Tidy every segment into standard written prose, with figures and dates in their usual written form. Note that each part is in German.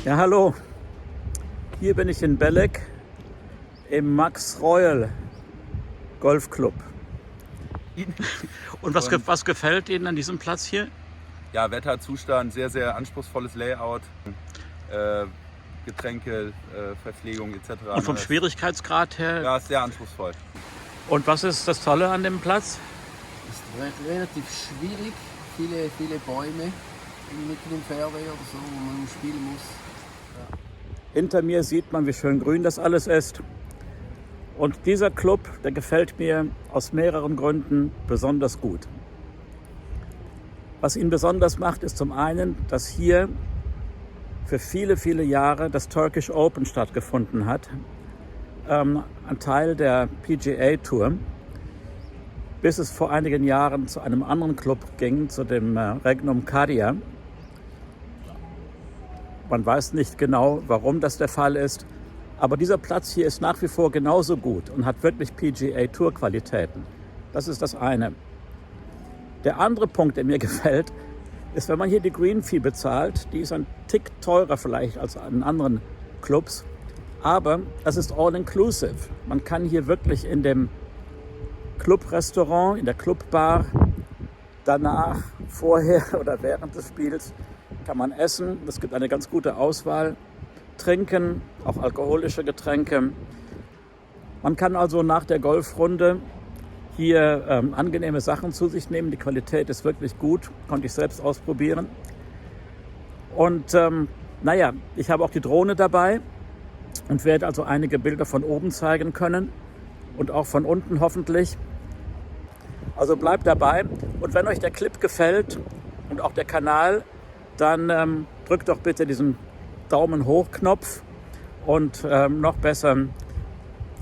Ja, hallo. Hier bin ich in Belek im Max Royal Golfclub. Und was gefällt Ihnen an diesem Platz hier? Ja, Wetterzustand, sehr, sehr anspruchsvolles Layout, Getränke, Verpflegung etc. Und vom Schwierigkeitsgrad her? Ja, ist sehr anspruchsvoll. Und was ist das Tolle an dem Platz? Ist relativ schwierig, viele Bäume mitten im Fairway oder so, wo man spielen muss. Ja. Hinter mir sieht man, wie schön grün das alles ist. Und dieser Club, der gefällt mir aus mehreren Gründen besonders gut. Was ihn besonders macht, ist zum einen, dass hier für viele, viele Jahre das Turkish Open stattgefunden hat. Ein Teil der PGA Tour, bis es vor einigen Jahren zu einem anderen Club ging, zu dem Regnum Cadia. Man weiß nicht genau, warum das der Fall ist, aber dieser Platz hier ist nach wie vor genauso gut und hat wirklich PGA Tour Qualitäten. Das ist das eine. Der andere Punkt, der mir gefällt, ist, wenn man hier die Green Fee bezahlt, die ist ein Tick teurer vielleicht als an anderen Clubs, aber es ist all-inclusive. Man kann hier wirklich in dem Clubrestaurant, in der Clubbar, danach, vorher oder während des Spiels kann man essen. Es gibt eine ganz gute Auswahl. Trinken, auch alkoholische Getränke. Man kann also nach der Golfrunde hier angenehme Sachen zu sich nehmen. Die Qualität ist wirklich gut, konnte ich selbst ausprobieren. Und ich habe auch die Drohne dabei und werde also einige Bilder von oben zeigen können und auch von unten hoffentlich. Also bleibt dabei und wenn euch der Clip gefällt und auch der Kanal, dann drückt doch bitte diesen Daumen hoch Knopf und noch besser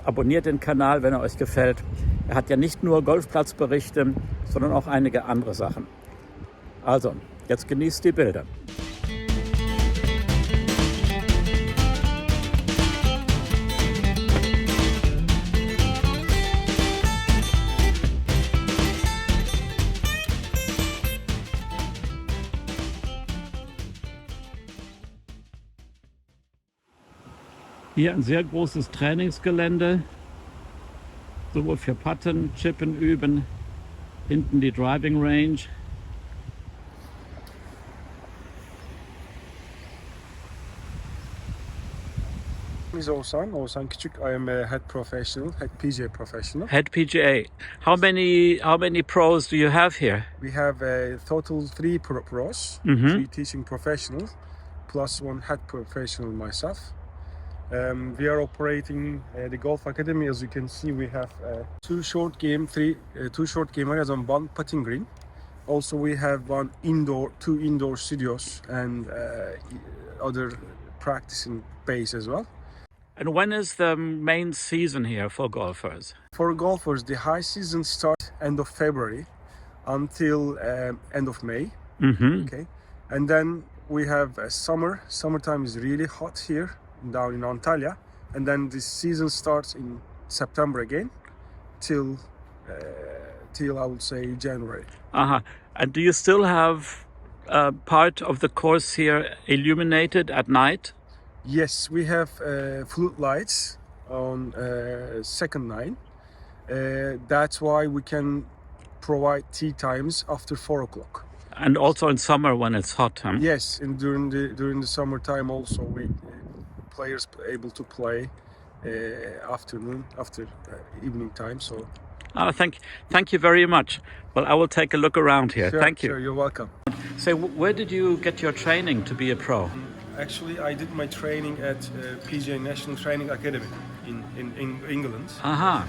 abonniert den Kanal, wenn er euch gefällt. Er hat ja nicht nur Golfplatzberichte, sondern auch einige andere Sachen. Also, jetzt genießt die Bilder. Hier ein sehr großes Trainingsgelände, sowohl für Putten, Chippen üben, hinten die Driving Range. Is Oğuzhan Küçük. I am a head professional, head PGA professional. Head PGA. How many pros do you have here? We have a total 3 pros, Mhm. 3 teaching professionals, plus 1 head professional myself. We are operating the Golf Academy. As you can see, we have 2 short game areas on 1 putting green. Also, we have 2 indoor studios and other practicing base as well. And when is the main season here for golfers? For golfers, the high season starts end of February until end of May. Mhm. Okay, and then we have summer. Summertime is really hot here down in Antalya, and then the season starts in September again till I would say January. Uh-huh. And do you still have part of the course here illuminated at night? Yes, we have flood lights on second 9. That's why we can provide tee times after 4 o'clock. And also in summer when it's hot, huh? Yes, and during the summertime also we players able to play afternoon after evening time. So Thank you very much. Well, I will take a look around here. sure, Thank you. Sure, you're welcome. So where did you get your training to be a pro? Actually, I did my training at PGA National Training Academy in England. Aha.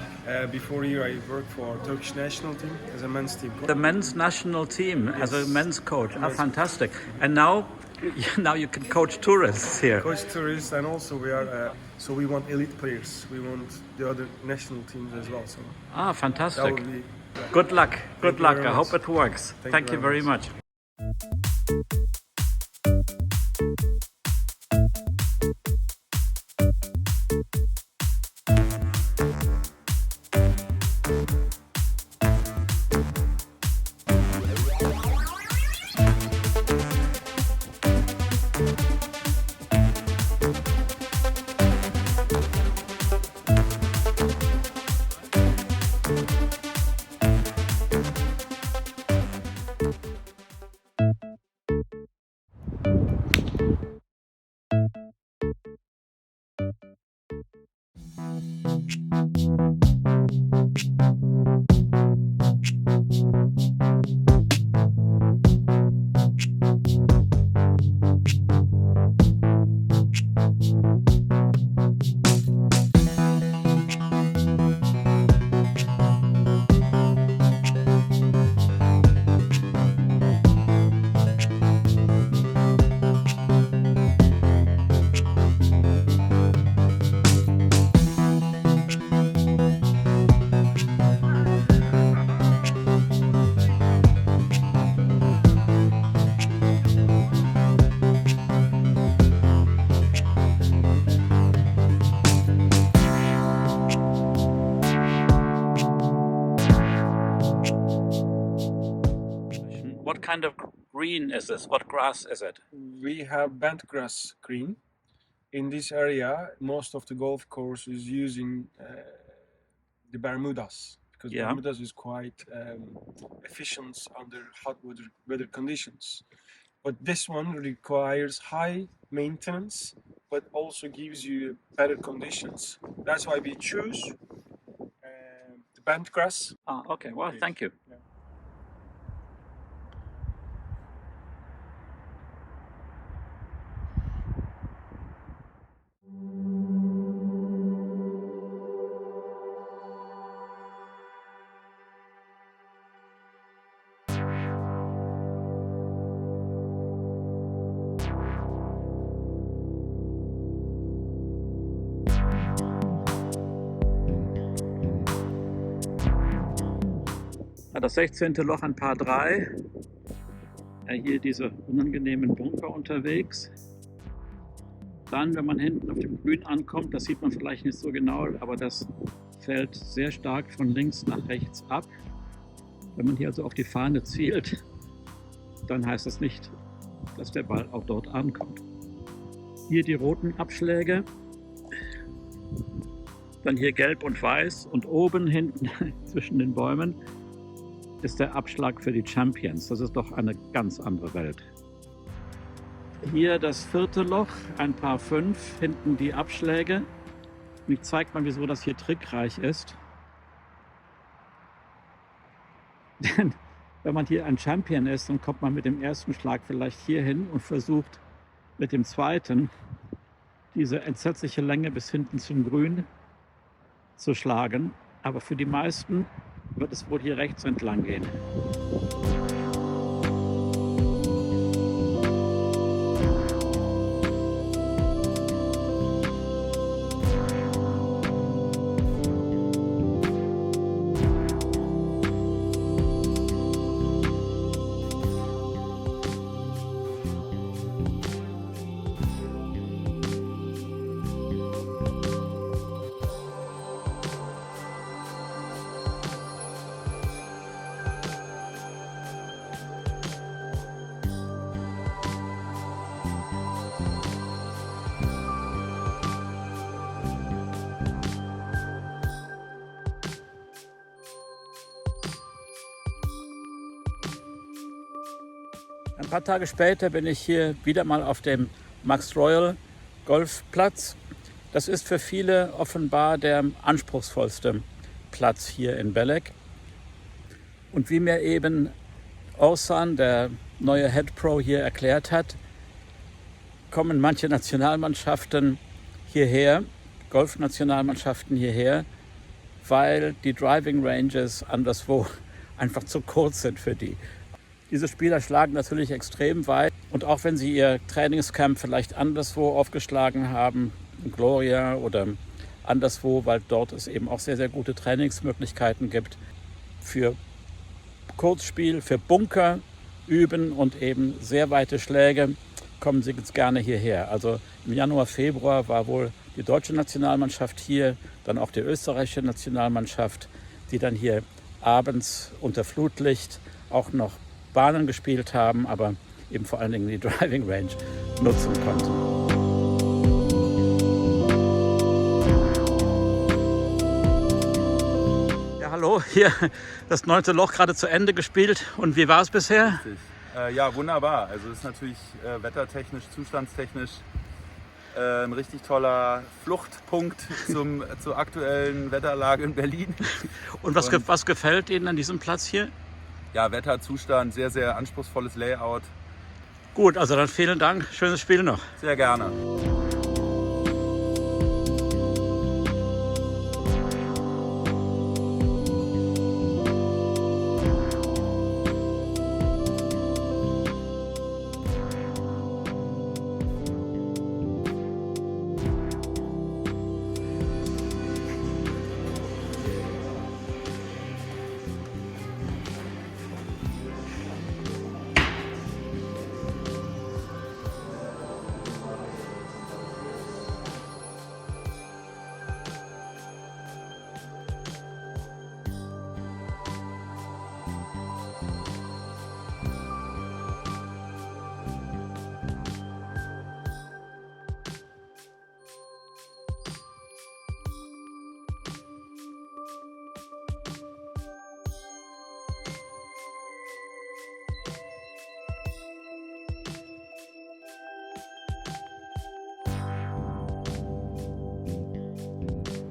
Before here, I worked for Turkish national team as a men's team coach. The men's national team as a Yes. men's coach. Ah, fantastic. And now you can coach tourists here. Coach tourists, and also we are so we want elite players. We want the other national teams as well. So Ah, that fantastic. would be Good luck. Good you luck. very I much. hope it works. Thank you very much. what kind of green is this? What grass is it? We have bentgrass green. In this area, most of the golf course is using the Bermudas because Yeah. Bermudas is quite efficient under hot weather conditions. But this one requires high maintenance, but also gives you better conditions. That's why we choose the bentgrass. Ah, okay. Well, thank you. Yeah. Das 16. Loch an Par 3. Ja, hier diese unangenehmen Bunker unterwegs. Dann, wenn man hinten auf dem Grün ankommt, das sieht man vielleicht nicht so genau, aber das fällt sehr stark von links nach rechts ab. Wenn man hier also auf die Fahne zielt, dann heißt das nicht, dass der Ball auch dort ankommt. Hier die roten Abschläge. Dann hier gelb und weiß und oben hinten zwischen den Bäumen ist der Abschlag für die Champions. Das ist doch eine ganz andere Welt. Hier das 4. Loch, ein Par 5, hinten die Abschläge. Und ich zeige mal, wieso das hier trickreich ist. Denn wenn man hier ein Champion ist, dann kommt man mit dem ersten Schlag vielleicht hier hin und versucht mit dem zweiten diese entsetzliche Länge bis hinten zum Grün zu schlagen. Aber für die meisten wird es wohl hier rechts entlang gehen. Ein paar Tage später bin ich hier wieder mal auf dem Max Royal Golfplatz. Das ist für viele offenbar der anspruchsvollste Platz hier in Belek. Und wie mir eben Orsan, der neue Head Pro, hier erklärt hat, kommen manche Nationalmannschaften hierher, Golfnationalmannschaften hierher, weil die Driving Ranges anderswo einfach zu kurz sind für die. Diese Spieler schlagen natürlich extrem weit und auch wenn sie ihr Trainingscamp vielleicht anderswo aufgeschlagen haben, in Gloria oder anderswo, weil dort es eben auch sehr, sehr gute Trainingsmöglichkeiten gibt für Kurzspiel, für Bunker üben und eben sehr weite Schläge, kommen sie jetzt gerne hierher. Also im Januar, Februar war wohl die deutsche Nationalmannschaft hier, dann auch die österreichische Nationalmannschaft, die dann hier abends unter Flutlicht auch noch Bahnen gespielt haben, aber eben vor allen Dingen die Driving Range nutzen konnten. Ja, hallo, hier das 9. Loch gerade zu Ende gespielt. Und wie war es bisher? Ja, wunderbar. Also ist natürlich wettertechnisch, zustandstechnisch ein richtig toller Fluchtpunkt zur aktuellen Wetterlage in Berlin. Und was gefällt Ihnen an diesem Platz hier? Ja, Wetterzustand, sehr, sehr anspruchsvolles Layout. Gut, also dann vielen Dank. Schönes Spiel noch. Sehr gerne.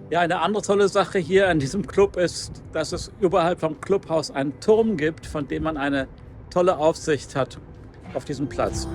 Ja, eine andere tolle Sache hier an diesem Club ist, dass es überhalb vom Clubhaus einen Turm gibt, von dem man eine tolle Aufsicht hat auf diesem Platz.